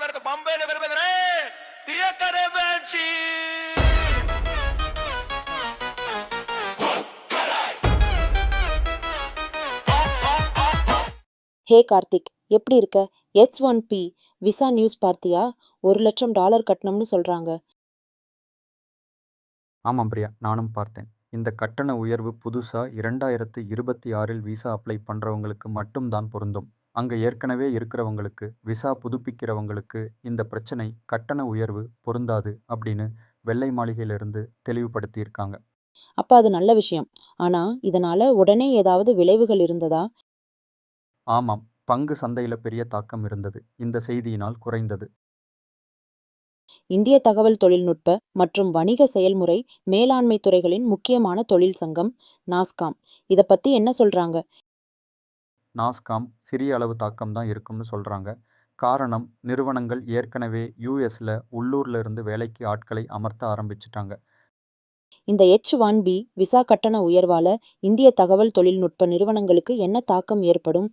பேருக்கு பம்பையில விரும்புகிறே தியக்கரே பேச்சு. ஹே கார்த்திக், எப்படி இருக்க? H1B விசா நியூஸ் பார்த்தியா? $1,00,000 கட்டணம்னு சொல்றாங்க. ஆமாம் பிரியா, நானும் பார்த்தேன். இந்த கட்டண உயர்வு புதுசா 2026 விசா அப்ளை பண்றவங்களுக்கு மட்டும்தான் பொருந்தும். அங்க ஏற்கனவே இருக்கிறவங்களுக்கு, விசா புதுப்பிக்கிறவங்களுக்கு இந்த பிரச்சனை கட்டண உயர்வு பொருந்தாது அப்படின்னு வெள்ளை மாளிகையிலிருந்து தெளிவுபடுத்தியிருக்காங்க. அப்ப அது நல்ல விஷயம். ஆனா இதனால உடனே ஏதாவது விளைவுகள் இருந்ததா? ஆமாம், பங்கு சந்தையில பெரிய தாக்கம் இருந்தது. இந்த செய்தியினால் குறைந்தது. இந்திய தகவல் தொழில்நுட்ப மற்றும் வணிக செயல்முறை மேலாண்மை துறைகளின் முக்கியமான தொழில் சங்கம் நாஸ்காம் இத பத்தி என்ன சொல்றாங்க? நாஸ்காம் சிறிய அளவு தாக்கம் தான் இருக்கும்னு சொல்றாங்க. காரணம், நிறுவனங்கள் ஏற்கனவே யூஎஸ்ல உள்ளூர்ல இருந்து வேலைக்கு ஆட்களை அமர்த்த ஆரம்பிச்சிட்டாங்க. இந்த H1B விசா கட்டண உயர்வால இந்திய தகவல் தொழில்நுட்ப நிறுவனங்களுக்கு என்ன தாக்கம் ஏற்படும்?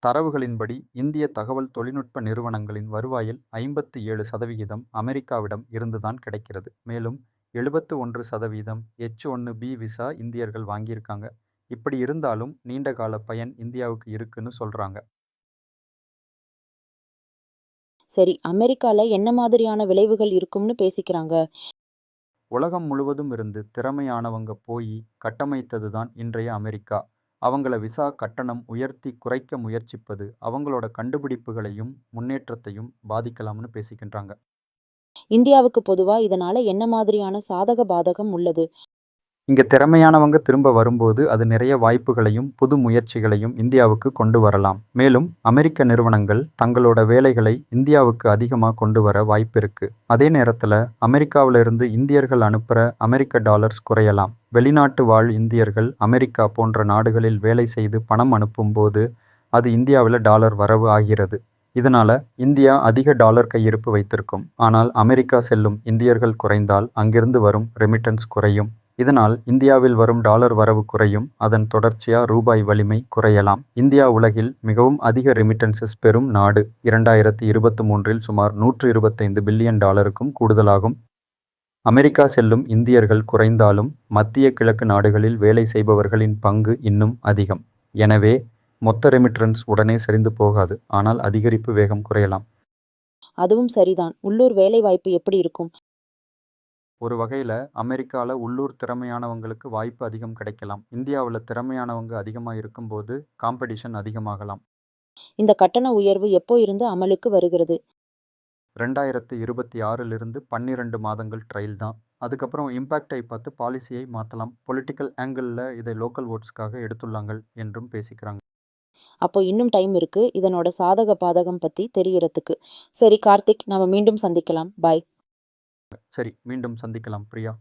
தரவுகளின்படி இந்திய தகவல் தொழில்நுட்ப நிறுவனங்களின் வருவாயில் 57% அமெரிக்காவிடம் இருந்துதான் கிடைக்கிறது. மேலும் 71% H1B விசா இந்தியர்கள் வாங்கியிருக்காங்க. இப்படி இருந்தாலும் நீண்டகால பயன் இந்தியாவுக்கு இருக்குன்னு சொல்றாங்க. சரி, அமெரிக்கால என்ன மாதிரியான விளைவுகள் இருக்கும்னு பேசிக்கிறாங்க? உலகம் முழுவதும் இருந்து திறமையானவங்க போய் கட்டமைத்ததுதான் இன்றைய அமெரிக்கா. அவங்கள விசா கட்டணம் உயர்த்தி குறைக்க முயற்சிப்பது அவங்களோட கண்டுபிடிப்புகளையும் முன்னேற்றத்தையும் பாதிக்கலாம்னு பேசிக்கின்றாங்க. இந்தியாவுக்கு பொதுவா இதனால என்ன மாதிரியான சாதக பாதகம் உள்ளது? இங்க திறமையானவங்க திரும்ப வரும்போது அது நிறைய வாய்ப்புகளையும் புது முயற்சிகளையும் இந்தியாவுக்கு கொண்டு வரலாம். மேலும் அமெரிக்க நிறுவனங்கள் தங்களோட வேலைகளை இந்தியாவுக்கு அதிகமாக கொண்டு வர வாய்ப்பிருக்கு. அதே நேரத்துல அமெரிக்காவில இருந்து இந்தியர்கள் அனுப்புற அமெரிக்க டாலர்ஸ் குறையலாம். வெளிநாட்டு வாழ் இந்தியர்கள் அமெரிக்கா போன்ற நாடுகளில் வேலை செய்து பணம் அனுப்பும் போது அது இந்தியாவில் டாலர் வரவு ஆகிறது. இதனால இந்தியா அதிக டாலர் கையிருப்பு வைத்திருக்கும். ஆனால் அமெரிக்கா செல்லும் இந்தியர்கள் குறைந்தால் அங்கிருந்து வரும் ரெமிட்டன்ஸ் குறையும். இதனால் இந்தியாவில் வரும் டாலர் வரவு குறையும். அதன் தொடர்ச்சியா ரூபாய் வலிமை குறையலாம். இந்தியா உலகில் மிகவும் அதிக ரெமிட்டன்சஸ் பெறும் நாடு. 2023 சுமார் $125 பில்லியன் கூடுதலாகும். அமெரிக்கா செல்லும் இந்தியர்கள் குறைந்தாலும் மத்திய கிழக்கு நாடுகளில் வேலை செய்பவர்களின் பங்கு இன்னும் அதிகம். எனவே மொத்த ரெமிட்டன்ஸ் உடனே சரிந்து போகாது, ஆனால் அதிகரிப்பு வேகம் குறையலாம். அதுவும் சரிதான். உள்ளூர் வேலை வாய்ப்பு எப்படி இருக்கும்? ஒரு வகையில் அமெரிக்காவில் உள்ளூர் திறமையானவங்களுக்கு வாய்ப்பு அதிகம் கிடைக்கலாம். இந்தியாவில் திறமையானவங்க அதிகமாக இருக்கும்போது காம்படிஷன் அதிகமாகலாம். இந்த கட்டண உயர்வு எப்போ இருந்து அமலுக்கு வருகிறது? 2026 12 மாதங்கள் ட்ரையல் தான். அதுக்கப்புறம் இம்பேக்டை பார்த்து பாலிசியை மாற்றலாம். பொலிட்டிக்கல் ஆங்கிளில் இதை லோக்கல் ஓட்ஸ்க்காக எடுத்துள்ளாங்க என்றும் பேசிக்கிறாங்க. அப்போ இன்னும் டைம் இருக்கு இதனோட சாதக பாதகம் பத்தி தெரியறதுக்கு. சரி கார்த்திக், நாம மீண்டும் சந்திக்கலாம். பாய். சரி, மீண்டும் சந்திக்கலாம் பிரியா.